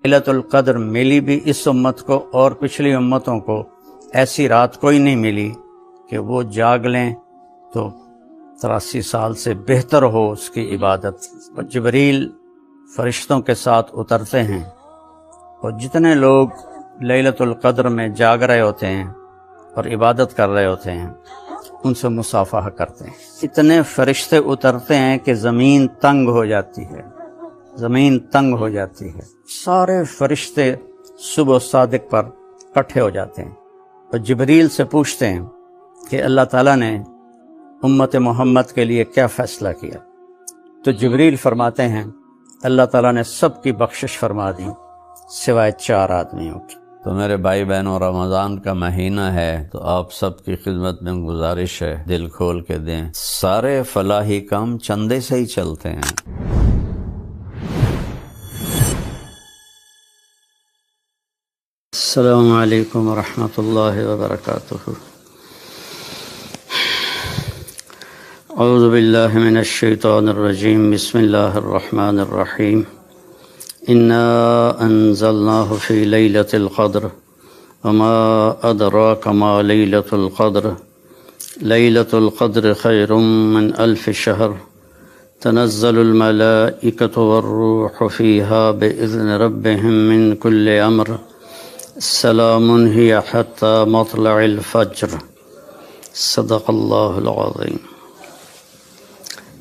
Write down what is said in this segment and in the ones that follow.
لیلۃ القدر ملی بھی اس امت کو اور پچھلی امتوں کو ایسی رات کوئی نہیں ملی کہ وہ جاگ لیں تو 83 سال سے بہتر ہو اس کی عبادت۔ اور جبریل فرشتوں کے ساتھ اترتے ہیں اور جتنے لوگ لیلۃ القدر میں جاگ رہے ہوتے ہیں اور عبادت کر رہے ہوتے ہیں ان سے مصافحہ کرتے ہیں۔ اتنے فرشتے اترتے ہیں کہ زمین تنگ ہو جاتی ہے، زمین تنگ ہو جاتی ہے۔ سارے فرشتے صبح صادق پر اکٹھے ہو جاتے ہیں اور جبریل سے پوچھتے ہیں کہ اللہ تعالیٰ نے امت محمد کے لیے کیا فیصلہ کیا؟ تو جبریل فرماتے ہیں اللہ تعالیٰ نے سب کی بخشش فرما دی سوائے 4 آدمیوں کی۔ تو میرے بھائی بہنوں، رمضان کا مہینہ ہے تو آپ سب کی خدمت میں گزارش ہے دل کھول کے دیں۔ سارے فلاحی کام چندے سے ہی چلتے ہیں۔ السلام علیکم ورحمۃ اللہ وبرکاتہ۔ اعوذ باللہ من الشیطان الرجیم، بسم اللہ الرحمن الرحیم۔ انا انزلناہ فی لیلۃ القدر وما ادراک ما لیلۃ القدر لیلۃ القدر خیر من الف شہر تنزل الملائکۃ والروح فیہا بإذن ربہم من کل امر سلام ہی حتی مطلع الفجر۔ صدق اللہ العظیم۔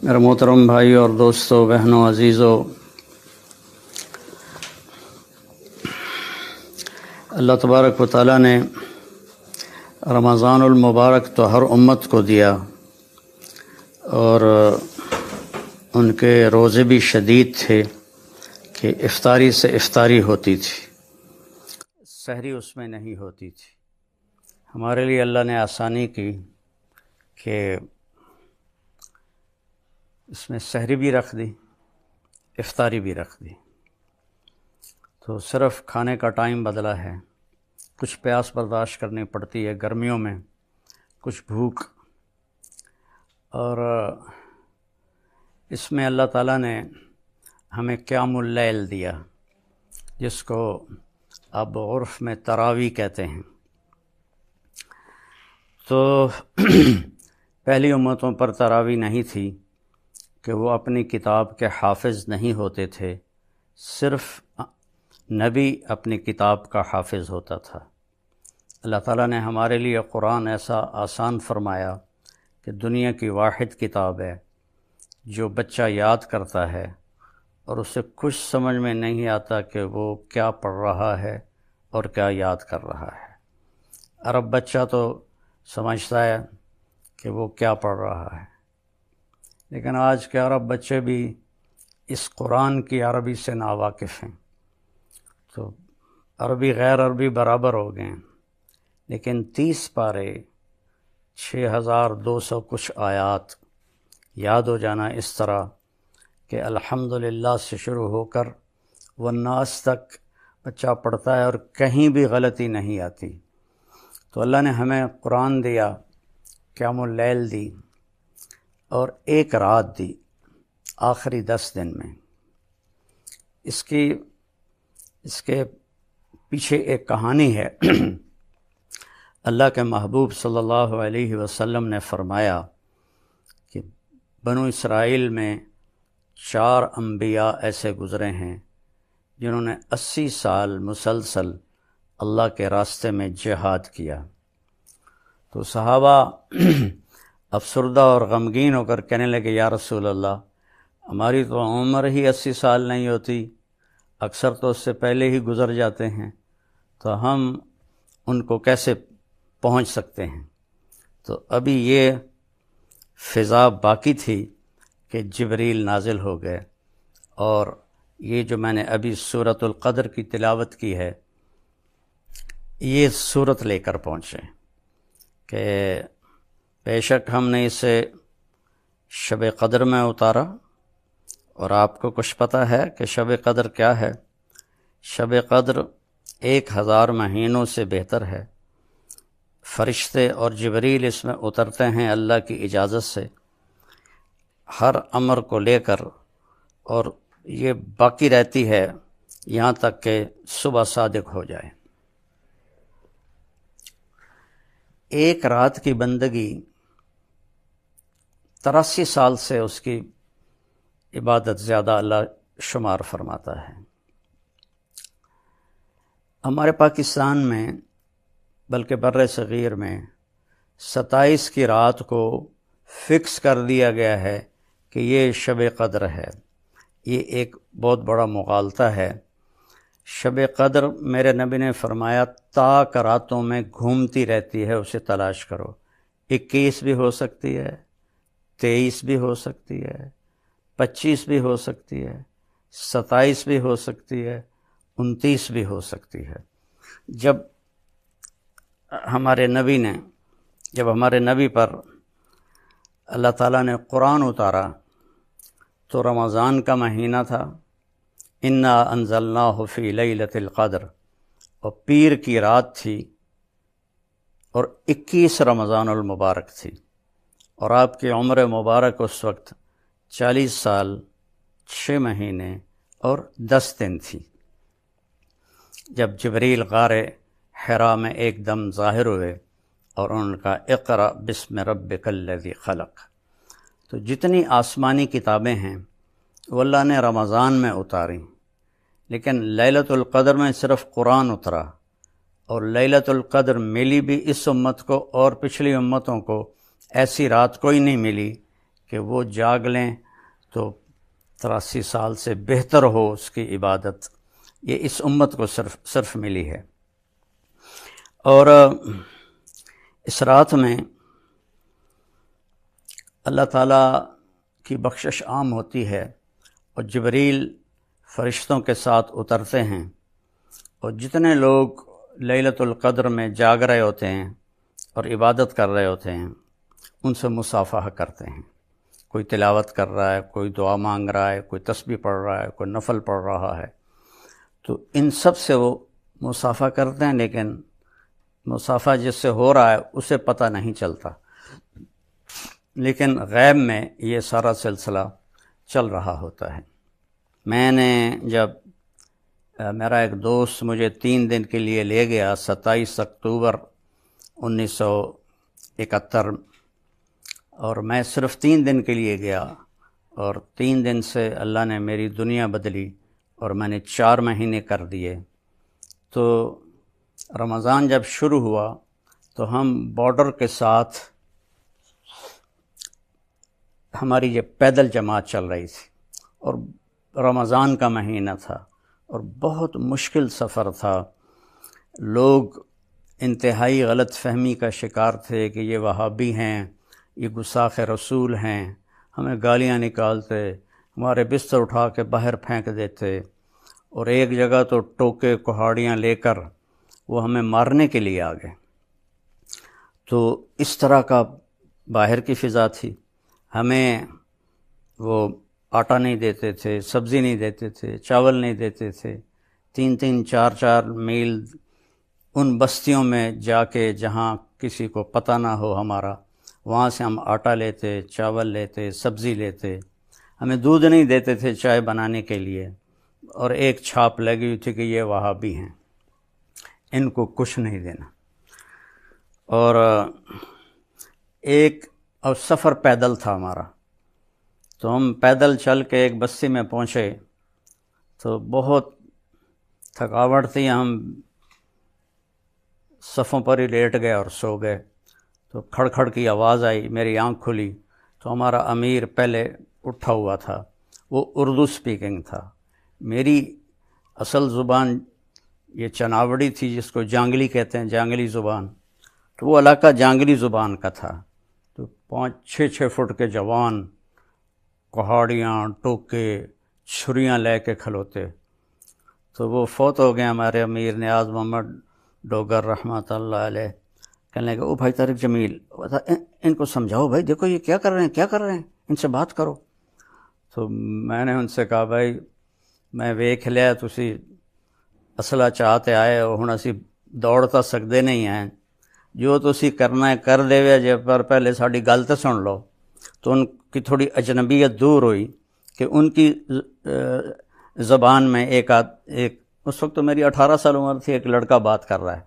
میرے محترم بھائی اور دوستو، بہنوں، عزیزو، اللہ تبارک و تعالیٰ نے رمضان المبارک تو ہر امت کو دیا اور ان کے روزے بھی شدید تھے کہ افطاری سے افطاری ہوتی تھی، سحری اس میں نہیں ہوتی تھی۔ ہمارے لیے اللہ نے آسانی کی کہ اس میں سحری بھی رکھ دی، افطاری بھی رکھ دی، تو صرف کھانے کا ٹائم بدلا ہے۔ کچھ پیاس برداشت کرنی پڑتی ہے گرمیوں میں، کچھ بھوک، اور اس میں اللہ تعالیٰ نے ہمیں قیام اللیل دیا، جس کو اب عرف میں تراویح کہتے ہیں۔ تو پہلی امتوں پر تراویح نہیں تھی کہ وہ اپنی کتاب کے حافظ نہیں ہوتے تھے، صرف نبی اپنی کتاب کا حافظ ہوتا تھا۔ اللہ تعالیٰ نے ہمارے لیے قرآن ایسا آسان فرمایا کہ دنیا کی واحد کتاب ہے جو بچہ یاد کرتا ہے اور اسے کچھ سمجھ میں نہیں آتا کہ وہ کیا پڑھ رہا ہے اور کیا یاد کر رہا ہے۔ عرب بچہ تو سمجھتا ہے کہ وہ کیا پڑھ رہا ہے، لیکن آج کے عرب بچے بھی اس قرآن کی عربی سے ناواقف ہیں، تو عربی غیر عربی برابر ہو گئے ہیں، لیکن 30 پارے 6200 کچھ آیات یاد ہو جانا اس طرح کہ الحمدللہ سے شروع ہو کر والناس تک بچہ پڑھتا ہے اور کہیں بھی غلطی نہیں آتی۔ تو اللہ نے ہمیں قرآن دیا، قیام اللیل دی، اور ایک رات دی آخری 10 دن میں۔ اس کے پیچھے ایک کہانی ہے۔ اللہ کے محبوب صلی اللہ علیہ وسلم نے فرمایا کہ بنو اسرائیل میں 4 انبیاء ایسے گزرے ہیں جنہوں نے 80 سال مسلسل اللہ کے راستے میں جہاد کیا۔ تو صحابہ افسردہ اور غمگین ہو کر کہنے لگے یا رسول اللہ، ہماری تو عمر ہی 80 سال نہیں ہوتی، اکثر تو اس سے پہلے ہی گزر جاتے ہیں، تو ہم ان کو کیسے پہنچ سکتے ہیں؟ تو ابھی یہ فضا باقی تھی کہ جبریل نازل ہو گئے، اور یہ جو میں نے ابھی سورۃ القدر کی تلاوت کی ہے، یہ سورت لے کر پہنچے کہ بے شک ہم نے اسے شب قدر میں اتارا، اور آپ کو کچھ پتہ ہے کہ شب قدر کیا ہے؟ شب قدر 1000 مہینوں سے بہتر ہے۔ فرشتے اور جبریل اس میں اترتے ہیں اللہ کی اجازت سے، ہر امر کو لے کر، اور یہ باقی رہتی ہے یہاں تک کہ صبح صادق ہو جائے۔ ایک رات کی بندگی 83 سال سے اس کی عبادت زیادہ اللہ شمار فرماتا ہے۔ ہمارے پاکستان میں بلکہ بر صغیر میں 27 کی رات کو فکس کر دیا گیا ہے کہ یہ شب قدر ہے۔ یہ ایک بہت بڑا مغالطہ ہے۔ شب قدر میرے نبی نے فرمایا تاک راتوں میں گھومتی رہتی ہے، اسے تلاش کرو۔ 21 بھی ہو سکتی ہے، 23 بھی ہو سکتی ہے، 25 بھی ہو سکتی ہے، 27 بھی ہو سکتی ہے، 29 بھی ہو سکتی ہے۔ جب ہمارے نبی پر اللہ تعالیٰ نے قرآن اتارا تو رمضان کا مہینہ تھا، انا انزلناہ فی لیلۃ القدر، اور پیر کی رات تھی اور 21 رمضان المبارک تھی، اور آپ کی عمر مبارک اس وقت 40 سال 6 مہینے اور 10 دن تھی۔ جب جبریل غار حرا میں ایک دم ظاہر ہوئے اور ان کا اقرأ بسم ربک الذی خلق، تو جتنی آسمانی کتابیں ہیں وہ اللہ نے رمضان میں اتاری، لیکن لیلۃ القدر میں صرف قرآن اترا، اور لیلۃ القدر ملی بھی اس امت کو اور پچھلی امتوں کو ایسی رات کوئی نہیں ملی کہ وہ جاگ لیں تو 83 سال سے بہتر ہو اس کی عبادت۔ یہ اس امت کو صرف ملی ہے۔ اور اس رات میں اللہ تعالیٰ کی بخشش عام ہوتی ہے، اور جبریل فرشتوں کے ساتھ اترتے ہیں، اور جتنے لوگ لیلۃ القدر میں جاگ رہے ہوتے ہیں اور عبادت کر رہے ہوتے ہیں ان سے مصافحہ کرتے ہیں۔ کوئی تلاوت کر رہا ہے، کوئی دعا مانگ رہا ہے، کوئی تسبیح پڑھ رہا ہے، کوئی نفل پڑھ رہا ہے، تو ان سب سے وہ مصافحہ کرتے ہیں، لیکن مصافحہ جس سے ہو رہا ہے اسے پتہ نہیں چلتا، لیکن غیب میں یہ سارا سلسلہ چل رہا ہوتا ہے۔ میں نے جب میرا ایک دوست مجھے 3 دن کے لیے لے گیا 27 اکتوبر 1971، اور میں صرف 3 دن کے لیے گیا، اور 3 دن سے اللہ نے میری دنیا بدلی اور میں نے 4 مہینے کر دیے۔ تو رمضان جب شروع ہوا تو ہم بارڈر کے ساتھ ہماری یہ پیدل جماعت چل رہی تھی، اور رمضان کا مہینہ تھا اور بہت مشکل سفر تھا۔ لوگ انتہائی غلط فہمی کا شکار تھے کہ یہ وہابی ہیں، یہ گستاخ رسول ہیں، ہمیں گالیاں نکالتے، ہمارے بستر اٹھا کے باہر پھینک دیتے، اور ایک جگہ تو ٹوکے کہاڑیاں لے کر وہ ہمیں مارنے کے لیے آ گئے۔ تو اس طرح کا باہر کی فضا تھی۔ ہمیں وہ آٹا نہیں دیتے تھے، سبزی نہیں دیتے تھے، چاول نہیں دیتے تھے۔ 3-3 4-4 میل ان بستیوں میں جا کے جہاں کسی کو پتہ نہ ہو ہمارا، وہاں سے ہم آٹا لیتے، چاول لیتے، سبزی لیتے۔ ہمیں دودھ نہیں دیتے تھے چائے بنانے کے لیے، اور ایک چھاپ لگی ہوئی تھی کہ یہ وہابی ہیں، ان کو کچھ نہیں دینا۔ اور سفر پیدل تھا ہمارا، تو ہم پیدل چل کے ایک بستی میں پہنچے تو بہت تھکاوٹ تھی، ہم صفوں پر ہی لیٹ گئے اور سو گئے۔ تو کھڑ کھڑ کی آواز آئی، میری آنکھ کھلی تو ہمارا امیر پہلے اٹھا ہوا تھا، وہ اردو سپیکنگ تھا۔ میری اصل زبان یہ چناوڑی تھی، جس کو جانگلی کہتے ہیں، جانگلی زبان، تو وہ علاقہ جانگلی زبان کا تھا۔ تو 5-6 فٹ کے جوان کہاڑیاں، ٹوکے، چھریاں لے کے کھلوتے۔ تو وہ فوت ہو گئے ہمارے امیر نیاز محمد ڈوگر رحمۃ اللہ علیہ۔ کہنے لگے، او بھائی طارق جمیل، ان کو سمجھاؤ بھائی، دیکھو یہ کیا کر رہے ہیں، ان سے بات کرو۔ تو میں نے ان سے کہا، بھائی میں ویکھ لیا تسی اصلہ چاہتے آئے ہو، ہن اسی دوڑ تا سکدے نہیں ہیں، جو تسی کرنا ہے کر دے، جے پر پہلے ساڈی گل تے سن لو۔ تو ان کی تھوڑی اجنبیت دور ہوئی کہ ان کی زبان میں ایک اس وقت تو میری 18 سال عمر تھی، ایک لڑکا بات کر رہا ہے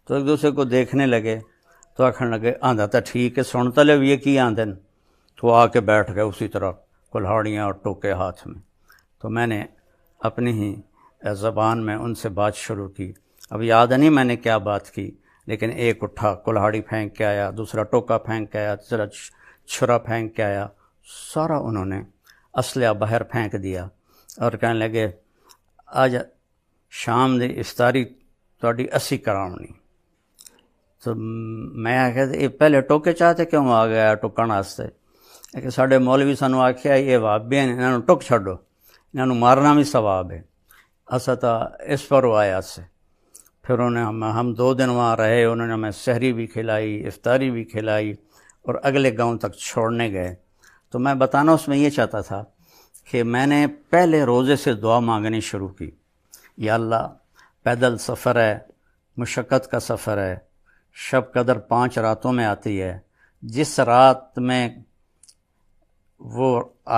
تو ایک دوسرے کو دیکھنے لگے تو آخر لگے آندھا تھا ٹھیک ہے سنتا لے یہ کی آندھن، تو آ کے بیٹھ گئے اسی طرح کلہاڑیاں اور ٹوکے ہاتھ میں۔ تو میں نے اپنی ہی زبان میں ان سے بات شروع کی، اب یاد نہیں میں نے کیا بات کی، لیکن ایک اٹھا کلہاڑی پھینک کے آیا، دوسرا ٹوکا پھینک کے آیا، تیسرا چھرا پھینک کے آیا، سارا انہوں نے اسلحہ باہر پھینک دیا اور کہنے لگے آج شام دی افطاری تہاڈی اسی کراونی۔ تو میں آخیا یہ پہلے ٹوکے چاہتے کیوں آ گیا ٹکن واسطے؟ کہ ساڈے مولوی سانوں آخیا یہ وابی ہیں انہوں ٹک چھڈو، انہوں مارنا بھی ثواب ہے، اسا تا اس پر آیا سے۔ پھر ہم 2 دن وہاں رہے، انہوں نے ہمیں سحری بھی کھلائی، افطاری بھی کھلائی اور اگلے گاؤں تک چھوڑنے گئے۔ تو میں بتانا اس میں یہ چاہتا تھا کہ میں نے پہلے روزے سے دعا مانگنی شروع کی، یا اللہ پیدل سفر ہے، مشقت کا سفر ہے، شب قدر 5 راتوں میں آتی ہے، جس رات میں وہ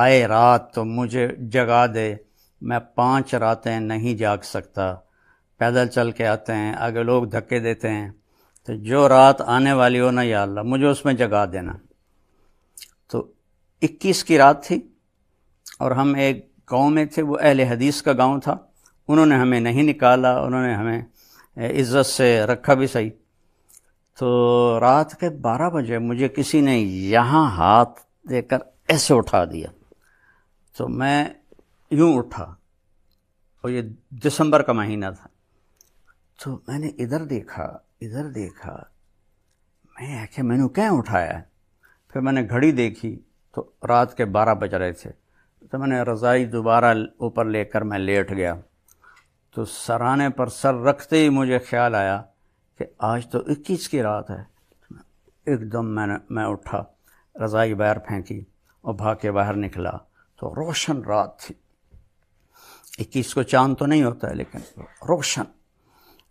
آئے رات تو مجھے جگا دے، میں 5 راتیں نہیں جاگ سکتا، پیدل چل کے آتے ہیں، آگے لوگ دھکے دیتے ہیں، تو جو رات آنے والی ہو نا یا اللہ مجھے اس میں جگا دینا۔ تو 21 کی رات تھی اور ہم ایک گاؤں میں تھے، وہ اہل حدیث کا گاؤں تھا، انہوں نے ہمیں نہیں نکالا، انہوں نے ہمیں عزت سے رکھا بھی صحیح۔ تو رات کے 12 بجے مجھے کسی نے یہاں ہاتھ دے کر ایسے اٹھا دیا، تو میں یوں اٹھا، اور یہ دسمبر کا مہینہ تھا، تو میں نے ادھر دیکھا، میں کہ میں نے کیا اٹھایا ہے؟ پھر میں نے گھڑی دیکھی تو رات کے 12 بج رہے تھے، تو میں نے رضائی دوبارہ اوپر لے کر میں لیٹ گیا، تو سرانے پر سر رکھتے ہی مجھے خیال آیا کہ آج تو 21 کی رات ہے۔ ایک دم میں اٹھا، رضائی باہر پھینکی اور بھاگ کے باہر نکلا، تو روشن رات تھی، 21 کو چاند تو نہیں ہوتا ہے لیکن روشن،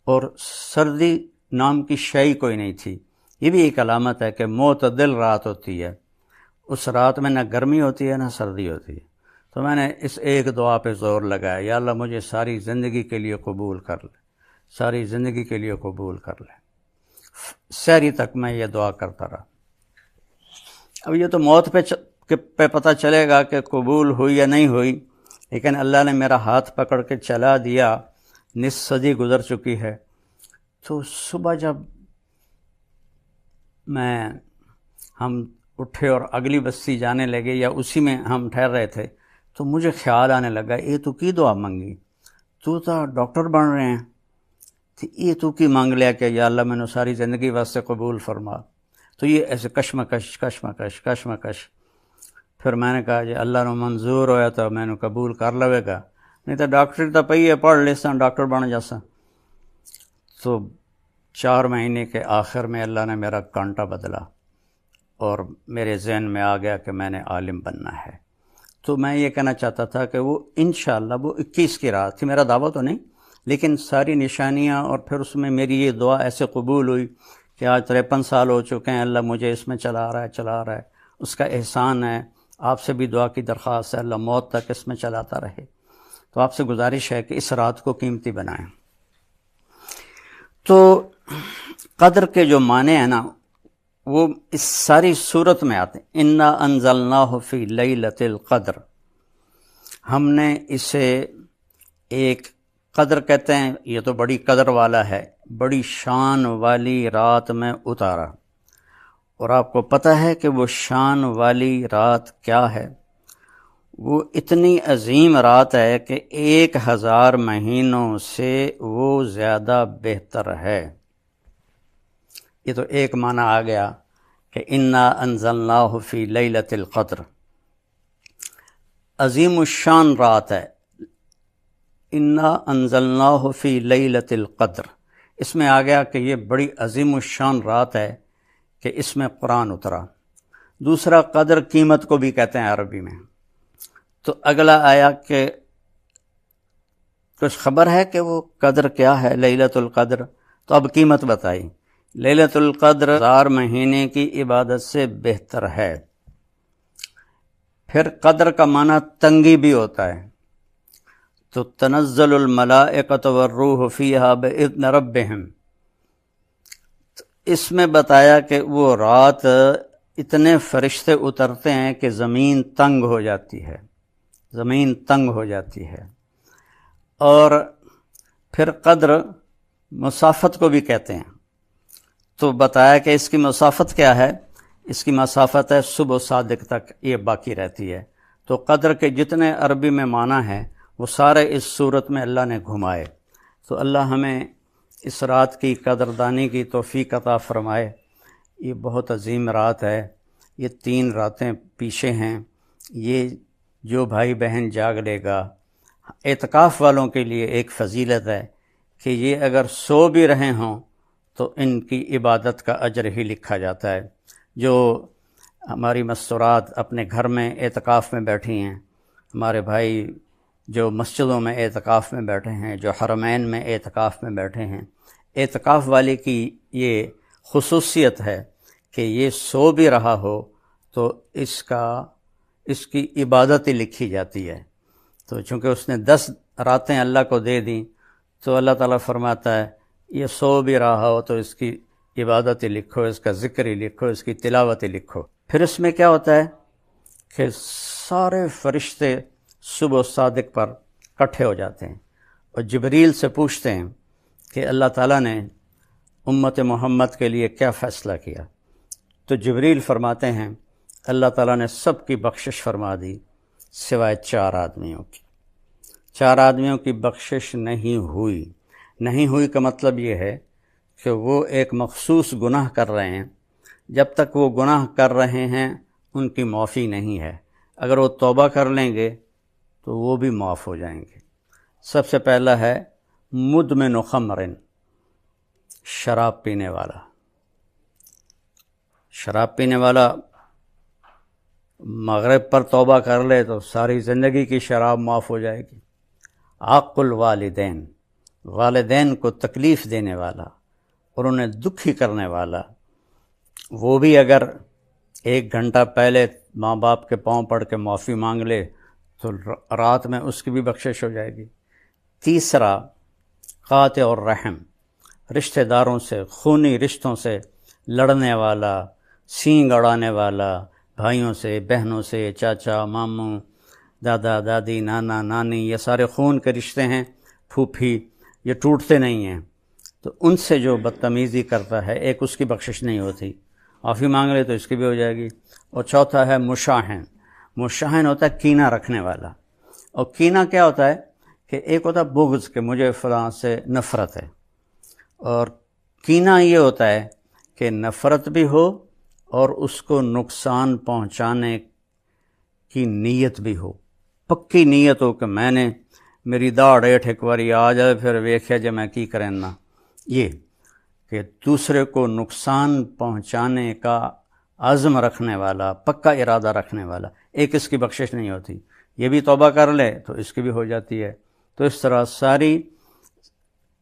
اور سردی نام کی شے کوئی نہیں تھی۔ یہ بھی ایک علامت ہے کہ معتدل رات ہوتی ہے، اس رات میں نہ گرمی ہوتی ہے نہ سردی ہوتی ہے۔ تو میں نے اس ایک دعا پہ زور لگایا، یا اللہ مجھے ساری زندگی کے لیے قبول کر لے، ساری زندگی کے لیے قبول کر لے۔ سحری تک میں یہ دعا کرتا رہا۔ اب یہ تو موت پہ پتہ چلے گا کہ قبول ہوئی یا نہیں ہوئی، لیکن اللہ نے میرا ہاتھ پکڑ کے چلا دیا، نصف صدی گزر چکی ہے۔ تو صبح جب ہم اٹھے اور اگلی بستی جانے لگے یا اسی میں ہم ٹھہر رہے تھے، تو مجھے خیال آنے لگا یہ تو کی دعا منگی، تو ڈاکٹر بن رہے ہیں، تو یہ تو کی مانگ لیا کہ یا اللہ میں نے ساری زندگی واسطے قبول فرما۔ تو یہ ایسے کشمکش۔ پھر میں نے کہا جی اللہ نے منظور ہویا تو میں نے قبول کر لوے گا، نہیں تو ڈاکٹر تو پئی ہے پڑھ لیساں ڈاکٹر بن جاساں۔ تو 4 مہینے کے آخر میں اللہ نے میرا کانٹا بدلا اور میرے ذہن میں آ گیا کہ میں نے عالم بننا ہے۔ تو میں یہ کہنا چاہتا تھا کہ وہ انشاءاللہ وہ 21 کی رات تھی، میرا دعویٰ تو نہیں، لیکن ساری نشانیاں، اور پھر اس میں میری یہ دعا ایسے قبول ہوئی کہ آج 53 سال ہو چکے ہیں، اللہ مجھے اس میں چلا رہا ہے، اس کا احسان ہے۔ آپ سے بھی دعا کی درخواست ہے اللہ موت تک اس میں چلاتا رہے۔ تو آپ سے گزارش ہے کہ اس رات کو قیمتی بنائیں۔ تو قدر کے جو معنی ہیں نا وہ اس ساری صورت میں آتے ہیں، انا انزلناہ فی لیلۃ القدر، ہم نے اسے ایک قدر کہتے ہیں، یہ تو بڑی قدر والا ہے، بڑی شان والی رات میں اتارا۔ اور آپ کو پتہ ہے کہ وہ شان والی رات کیا ہے؟ وہ اتنی عظیم رات ہے کہ 1000 مہینوں سے وہ زیادہ بہتر ہے۔ یہ تو ایک معنی آ گیا کہ انا انزلناہ فی لیلۃ القدر، عظیم الشان رات ہے، انا انزلناہ فی لیلۃ القدر، اس میں آ گیا کہ یہ بڑی عظیم الشان رات ہے کہ اس میں قرآن اترا۔ دوسرا قدر قیمت کو بھی کہتے ہیں عربی میں۔ تو اگلا آیا کہ کچھ خبر ہے کہ وہ قدر کیا ہے لیلۃ القدر، تو اب قیمت بتائی، لیلۃ القدر 1000 مہینے کی عبادت سے بہتر ہے۔ پھر قدر کا معنی تنگی بھی ہوتا ہے، تو تنزل الملائکۃ والروح فیہا بإذن ربہم، اس میں بتایا کہ وہ رات اتنے فرشتے اترتے ہیں کہ زمین تنگ ہو جاتی ہے، زمین تنگ ہو جاتی ہے۔ اور پھر قدر مسافت کو بھی کہتے ہیں، تو بتایا کہ اس کی مسافت کیا ہے، اس کی مسافت ہے صبح صادق تک یہ باقی رہتی ہے۔ تو قدر کے جتنے عربی میں معنی ہیں وہ سارے اس صورت میں اللہ نے گھمائے۔ تو اللہ ہمیں اس رات کی قدردانی کی توفیق عطا فرمائے۔ یہ بہت عظیم رات ہے، یہ 3 راتیں پیچھے ہیں۔ یہ جو بھائی بہن جاگ لے گا، اعتکاف والوں کے لیے ایک فضیلت ہے کہ یہ اگر سو بھی رہے ہوں تو ان کی عبادت کا اجر ہی لکھا جاتا ہے۔ جو ہماری مستورات اپنے گھر میں اعتکاف میں بیٹھی ہیں، ہمارے بھائی جو مسجدوں میں اعتکاف میں بیٹھے ہیں، جو حرمین میں اعتکاف میں بیٹھے ہیں، اعتکاف والے کی یہ خصوصیت ہے کہ یہ سو بھی رہا ہو تو اس کی عبادت ہی لکھی جاتی ہے۔ تو چونکہ اس نے 10 راتیں اللہ کو دے دیں تو اللہ تعالیٰ فرماتا ہے یہ سو بھی رہا ہو تو اس کی عبادت ہی لکھو، اس کا ذکر ہی لکھو، اس کی تلاوت ہی لکھو۔ پھر اس میں کیا ہوتا ہے کہ سارے فرشتے صبح صادق پر اکٹھے ہو جاتے ہیں اور جبریل سے پوچھتے ہیں کہ اللہ تعالیٰ نے امت محمد کے لیے کیا فیصلہ کیا؟ تو جبریل فرماتے ہیں اللہ تعالیٰ نے سب کی بخشش فرما دی سوائے 4 آدمیوں کی۔ 4 آدمیوں کی بخشش نہیں ہوئی کا مطلب یہ ہے کہ وہ ایک مخصوص گناہ کر رہے ہیں، جب تک وہ گناہ کر رہے ہیں ان کی معافی نہیں ہے۔ اگر وہ توبہ کر لیں گے تو وہ بھی معاف ہو جائیں گے۔ سب سے پہلا ہے مدمن خمر، شراب پینے والا۔ شراب پینے والا مغرب پر توبہ کر لے تو ساری زندگی کی شراب معاف ہو جائے گی۔ عاق الوالدین، والدین کو تکلیف دینے والا اور انہیں دکھی کرنے والا، وہ بھی اگر 1 گھنٹہ پہلے ماں باپ کے پاؤں پڑ کے معافی مانگ لے تو رات میں اس کی بھی بخشش ہو جائے گی۔ تیسرا قاطع الرحم، رشتہ داروں سے، خونی رشتوں سے لڑنے والا، سینگ اڑانے والا، بھائیوں سے، بہنوں سے، چاچا، ماموں، دادا، دادی، نانا، نانی، یہ سارے خون کے رشتے ہیں، پھوپھی، یہ ٹوٹتے نہیں ہیں۔ تو ان سے جو بدتمیزی کرتا ہے ایک اس کی بخشش نہیں ہوتی، معافی مانگ لے تو اس کی بھی ہو جائے گی۔ اور چوتھا ہے مشاحن، مشاحن ہوتا ہے کینہ رکھنے والا۔ اور کینہ کیا ہوتا ہے کہ ایک ہوتا ہے بغض کہ مجھے فلاں سے نفرت ہے، اور کینہ یہ ہوتا ہے کہ نفرت بھی ہو اور اس کو نقصان پہنچانے کی نیت بھی ہو، پکی نیت ہو کہ میں نے میری داڑ ایٹھ ایک باری آ جائے پھر ویکھیا جے میں کی کریں نا، یہ کہ دوسرے کو نقصان پہنچانے کا عزم رکھنے والا، پکا ارادہ رکھنے والا، ایک اس کی بخشش نہیں ہوتی۔ یہ بھی توبہ کر لے تو اس کی بھی ہو جاتی ہے۔ تو اس طرح ساری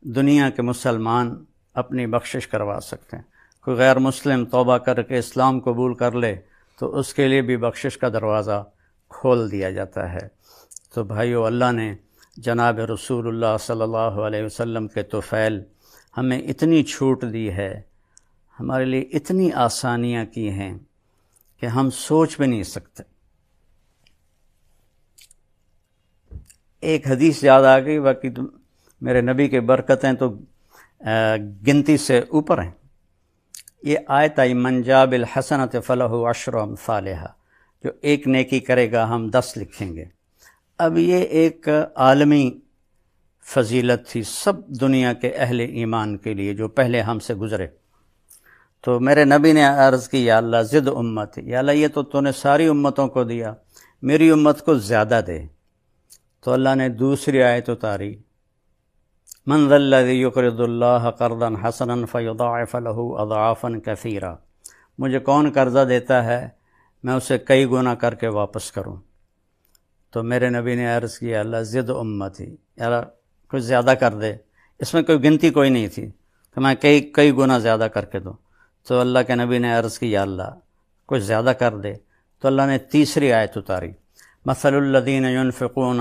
دنیا کے مسلمان اپنی بخشش کروا سکتے ہیں۔ کوئی غیر مسلم توبہ کر کے اسلام قبول کر لے تو اس کے لیے بھی بخشش کا دروازہ کھول دیا جاتا ہے۔ تو بھائیو، اللہ نے جناب رسول اللہ صلی اللہ علیہ وسلم کے طفیل ہمیں اتنی چھوٹ دی ہے، ہمارے لیے اتنی آسانیاں کی ہیں کہ ہم سوچ بھی نہیں سکتے۔ ایک حدیث یاد آ گئی، باقی تو میرے نبی کے برکتیں تو گنتی سے اوپر ہیں۔ یہ آیت آئی من جاء بالحسنۃ فلہ عشر امثالھا، جو ایک نیکی کرے گا ہم 10 لکھیں گے۔ اب یہ ایک عالمی فضیلت تھی سب دنیا کے اہل ایمان کے لیے جو پہلے ہم سے گزرے۔ تو میرے نبی نے عرض کی یا اللہ زد امت، یا اللہ یہ تو نے ساری امتوں کو دیا، میری امت کو زیادہ دے۔ تو اللہ نے دوسری آیت اتاری، من ذا الذی یقرض اللہ قرضا حسنا فیضاعف له اضعافا کثیرا، مجھے کون قرضہ دیتا ہے میں اسے کئی گنا کر کے واپس کروں۔ تو میرے نبی نے عرض کیا اللہ زد امتی، یا اللہ کچھ زیادہ کر دے، اس میں کوئی گنتی کوئی نہیں تھی تو میں کئی گنا زیادہ کر کے دوں۔ تو اللہ کے نبی نے عرض کی یا اللہ کچھ زیادہ کر دے۔ تو اللہ نے تیسری آیت اتاری، مثل الذین ينفقون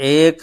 1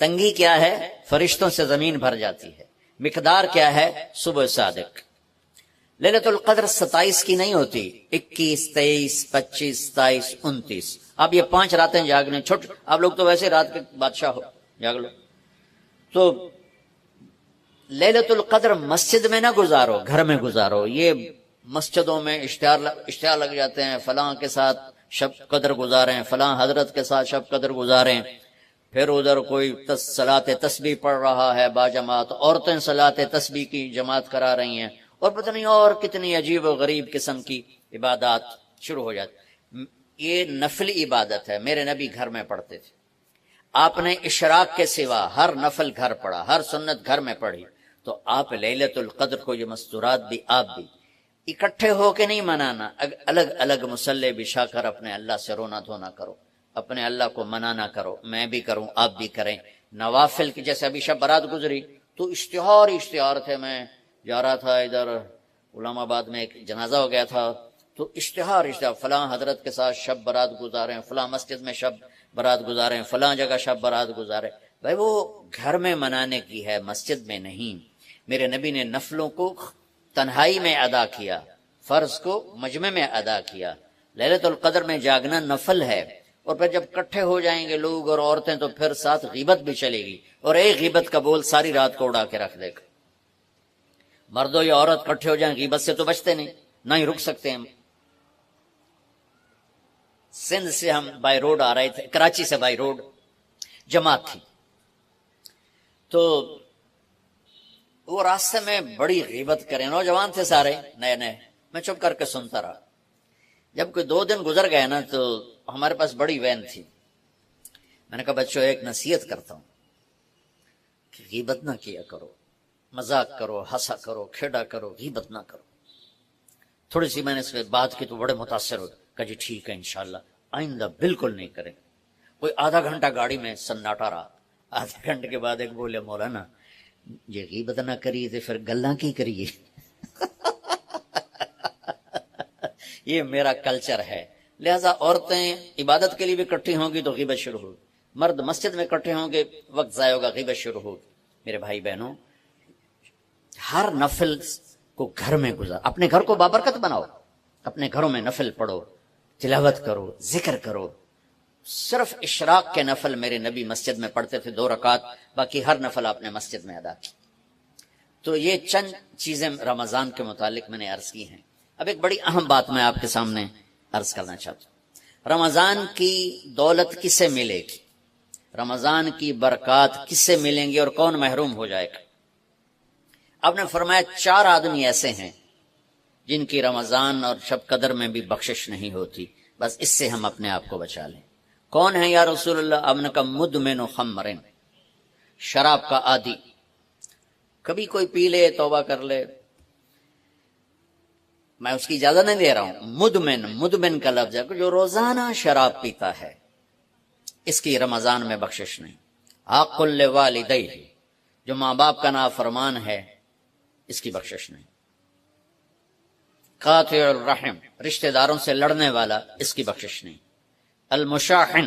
تنگی کیا ہے؟ فرشتوں سے زمین بھر جاتی ہے. مقدار کیا ہے؟ صبح صادق. لیلۃ القدر 27 کی نہیں ہوتی، 21، 23، 25، 27، 29. آپ یہ 5 راتیں جاگنے چھوٹ. آپ لوگ تو ویسے رات کے بادشاہ ہو، جاگ لو. تو لیلۃ القدر مسجد میں نہ گزارو، گھر میں گزارو. یہ مسجدوں میں اشتہار لگ جاتے ہیں، فلاں کے ساتھ شب قدر گزاریں، فلاں حضرت کے ساتھ شب قدر گزاریں. پھر ادھر کوئی صلاۃ تسبیح پڑھ رہا ہے باجماعت، عورتیں صلاۃ تسبیح کی جماعت کرا رہی ہیں، اور پتہ نہیں اور کتنی عجیب و غریب قسم کی عبادات شروع ہو جاتی. یہ نفلی عبادت ہے، میرے نبی گھر میں پڑھتے تھے. آپ نے اشراق کے سوا ہر نفل گھر پڑھا، ہر سنت گھر میں پڑھی. تو آپ لیلۃ القدر کو یہ مستورات بھی آپ بھی اکٹھے ہو کے نہیں منانا، الگ الگ مصلی بچھا کر اپنے اللہ سے رونا دھونا کرو، اپنے اللہ کو منانا کرو. میں بھی کروں، آپ بھی کریں. نوافل کی جیسے ابھی شب برات گزری تو اشتہار تھے. میں جا رہا تھا ادھر علام آباد میں، ایک جنازہ ہو گیا تھا، تو اشتہار فلاں حضرت کے ساتھ شب برات گزاریں، فلاں مسجد میں شب برات گزاریں، فلاں جگہ شب برات گزاریں. بھائی وہ گھر میں منانے کی ہے، مسجد میں نہیں. میرے نبی نے نفلوں کو تنہائی میں ادا کیا، فرض کو مجمع میں ادا کیا. لیلۃ القدر میں جاگنا نفل ہے. اور پھر جب کٹھے ہو جائیں گے لوگ اور عورتیں تو پھر ساتھ غیبت بھی چلے گی، اور ایک غیبت کا بول ساری رات کو اڑا کے رکھ دے گا. مردوں یا عورت کٹھے ہو جائیں غیبت سے تو بچتے نہیں، نہ ہی رک سکتے. ہم سندھ سے ہم بائی روڈ آ رہے تھے، کراچی سے بائی روڈ جماعت تھی، تو وہ راستے میں بڑی غیبت کریں. نوجوان تھے سارے نئے نئے. میں چپ کر کے سنتا رہا. جب کوئی 2 دن گزر گئے نا تو ہمارے پاس بڑی وین تھی. میں نے کہا بچوں ایک نصیحت کرتا ہوں کہ غیبت نہ کیا کرو، مذاق کرو، ہنسا کرو، کھیڑا کرو، غیبت نہ کرو. تھوڑی سی میں نے اس پہ بات کی تو بڑے متاثر ہو. کہا جی ٹھیک ہے انشاءاللہ آئندہ بالکل نہیں کریں. کوئی آدھا گھنٹہ گاڑی میں سناٹا رہا. آدھے گھنٹے کے بعد ایک بولے مولانا یہ غیبت نہ کریے تو پھر گلاں کی کریے. یہ میرا کلچر ہے. لہذا عورتیں عبادت کے لیے بھی اکٹھی ہوں گی تو غیبت شروع ہوگی، مرد مسجد میں اکٹھے ہوں گے وقت ضائع ہوگا، غیبت شروع ہوگی. میرے بھائی بہنوں، ہر نفل کو گھر میں گزار. اپنے گھر کو بابرکت بناؤ، اپنے گھروں میں نفل پڑھو، تلاوت کرو، ذکر کرو. صرف اشراق کے نفل میرے نبی مسجد میں پڑھتے تھے 2 رکعت، باقی ہر نفل آپ نے مسجد میں ادا کی. تو یہ چند چیزیں رمضان کے متعلق میں نے عرض کی ہیں. اب ایک بڑی اہم بات میں آپ کے سامنے عرض کرنا چاہتا ہوں. رمضان کی دولت کس سے ملے گی؟ رمضان کی برکات کس سے ملیں گی اور کون محروم ہو جائے گا؟ آپ نے فرمایا 4 آدمی ایسے ہیں جن کی رمضان اور شب قدر میں بھی بخشش نہیں ہوتی، بس اس سے ہم اپنے آپ کو بچا لیں. کون ہے یا رسول اللہ؟ آپ نے کہا مدمن خمرن، شراب کا عادی. کبھی کوئی پی لے توبہ کر لے، میں اس کی اجازت نہیں دے رہا ہوں. مدمن کا لفظ ہے جو روزانہ شراب پیتا ہے، اس کی رمضان میں بخشش نہیں. حق لوالدیہ، جو ماں باپ کا نافرمان ہے، اس کی بخشش نہیں. قاطع الرحم، رشتہ داروں سے لڑنے والا، اس کی بخشش نہیں. المشاحن،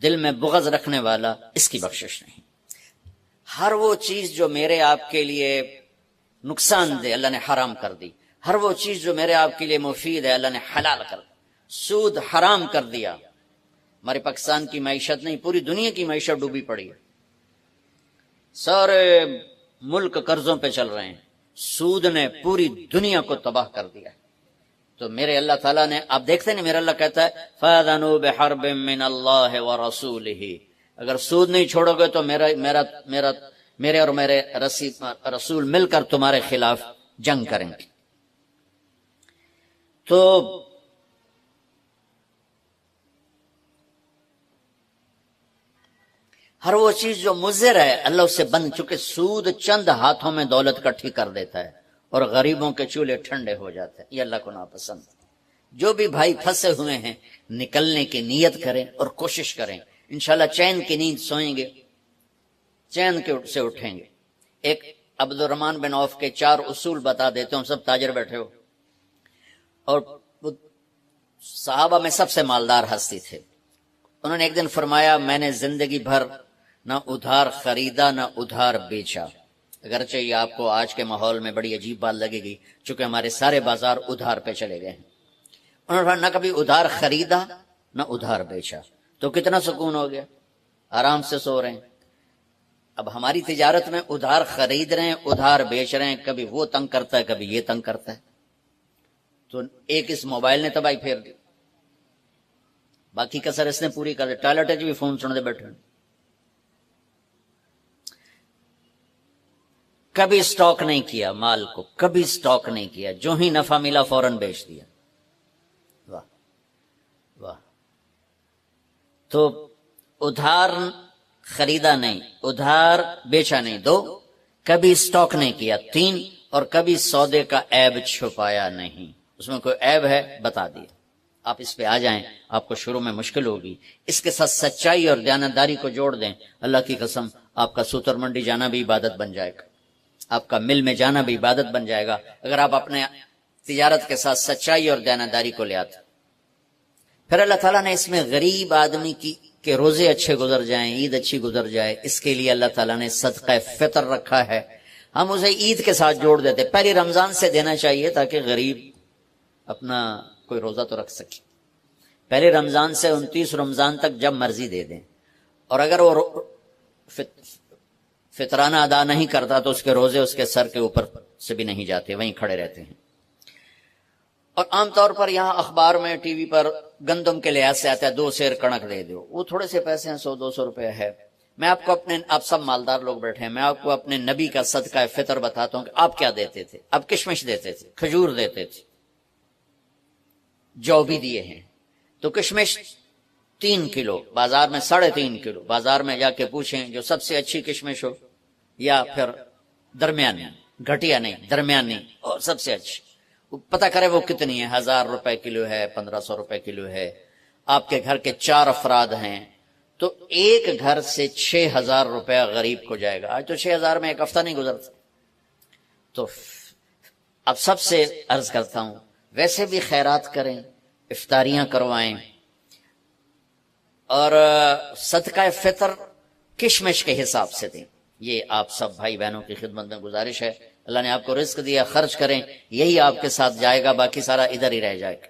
دل میں بغض رکھنے والا، اس کی بخشش نہیں. ہر وہ چیز جو میرے آپ کے لیے نقصان دے اللہ نے حرام کر دی. ہر وہ چیز جو میرے آپ کے لیے مفید ہے اللہ نے حلال کر دی. سود حرام کر دیا. ہمارے پاکستان کی معیشت نہیں، پوری دنیا کی معیشت ڈوبی پڑی ہے. سارے ملک قرضوں پہ چل رہے ہیں. سود نے پوری دنیا کو تباہ کر دیا. تو میرے اللہ تعالیٰ نے، آپ دیکھتے ہیں میرا اللہ کہتا ہے فَأَذَنُوا بِحَرْبٍ مِّنَ اللَّهِ وَرَسُولِهِ، اگر سود نہیں چھوڑو گے تو میرے اور میرے رسول مل کر تمہارے خلاف جنگ کریں گے. تو ہر وہ چیز جو مضر ہے اللہ اس سے بند، چکے سود چند ہاتھوں میں دولت کٹھی کر دیتا ہے اور غریبوں کے چولہے ٹھنڈے ہو جاتے ہیں. یہ اللہ کو ناپسند. جو بھی بھائی پھنسے ہوئے ہیں نکلنے کی نیت کریں اور کوشش کریں، انشاءاللہ چین کی نیند سوئیں گے، چین سے اٹھیں گے. ایک عبد الرحمن بن عوف کے 4 اصول بتا دیتے ہوں، سب تاجر بیٹھے ہو، اور صحابہ میں سب سے مالدار ہستی تھے. انہوں نے ایک دن فرمایا میں نے زندگی بھر نہ ادھار خریدا نہ ادھار بیچا. اگرچہ یہ آپ کو آج کے ماحول میں بڑی عجیب بات لگے گی چونکہ ہمارے سارے بازار ادھار پہ چلے گئے ہیں. انہوں نے نہ کبھی ادھار خریدا نہ ادھار بیچا. تو کتنا سکون ہو گیا، آرام سے سو رہے ہیں. اب ہماری تجارت میں ادھار خرید رہے ہیں ادھار بیچ رہے ہیں، کبھی وہ تنگ کرتا ہے کبھی یہ تنگ کرتا ہے. تو ایک اس موبائل نے تباہی پھیر دی، باقی کسر اس نے پوری کر دی. ٹوائلٹ بھی فون سن دے بیٹھے. کبھی سٹاک نہیں کیا مال کو، کبھی سٹاک نہیں کیا، جو ہی نفع ملا فوراً بیچ دیا. واہ واہ. تو ادھار خریدا نہیں، ادھار بیچا نہیں، 2 کبھی سٹاک نہیں کیا، 3 اور کبھی سودے کا عیب چھپایا نہیں. اس میں کوئی عیب ہے بتا دیا. آپ اس پہ آ جائیں، آپ کو شروع میں مشکل ہوگی. اس کے ساتھ سچائی اور دیانتداری کو جوڑ دیں، اللہ کی قسم آپ کا سوتر منڈی جانا بھی عبادت بن جائے گا، آپ کا مل میں جانا بھی عبادت بن جائے گا اگر آپ اپنے تجارت کے ساتھ سچائی اور دیانتداری کو لے آتے. پھر اللہ تعالیٰ نے اس میں غریب آدمی کے روزے اچھے گزر جائیں، عید اچھی گزر جائے، اس کے لیے اللہ تعالیٰ نے صدقہ فطر رکھا ہے. ہم اسے عید کے ساتھ جوڑ دیتے. پہلی رمضان سے دینا چاہیے تاکہ غریب اپنا کوئی روزہ تو رکھ سکے. پہلے رمضان سے 29 رمضان تک جب مرضی دے دیں. اور اگر وہ فطرانہ ادا نہیں کرتا تو اس کے روزے اس کے سر کے اوپر سے بھی نہیں جاتے، وہیں کھڑے رہتے ہیں. اور عام طور پر یہاں اخبار میں ٹی وی پر گندم کے لحاظ سے آتا ہے 2 سیر کنک دے دو، وہ تھوڑے سے پیسے ہیں، 100-200 روپے ہے. میں آپ کو آپ سب مالدار لوگ بیٹھے ہیں، میں آپ کو اپنے نبی کا صدقہ فطر بتاتا ہوں کہ آپ کیا دیتے تھے. آپ کشمش دیتے تھے، کھجور دیتے تھے، جو بھی دیے ہیں. تو کشمش 3 کلو، بازار میں 3.5 کلو. بازار میں جا کے پوچھیں جو سب سے اچھی کشمش ہو یا پھر درمیانی، گھٹیا نہیں درمیانی اور سب سے اچھی، پتہ کرے وہ کتنی ہے. 1000 روپے کلو ہے، 1500 روپے کلو ہے. آپ کے گھر کے 4 افراد ہیں تو ایک گھر سے 6000 روپیہ غریب کو جائے گا. آج تو 6000 میں ایک ہفتہ نہیں گزرتا. تو اب سب سے عرض کرتا ہوں ویسے بھی خیرات کریں، افطاریاں کروائیں، اور صدقہ فطر کشمش کے حساب سے دیں. یہ آپ سب بھائی بہنوں کی خدمت میں گزارش ہے. اللہ نے آپ کو رزق دیا، خرچ کریں، یہی آپ کے ساتھ جائے گا، باقی سارا ادھر ہی رہ جائے گا.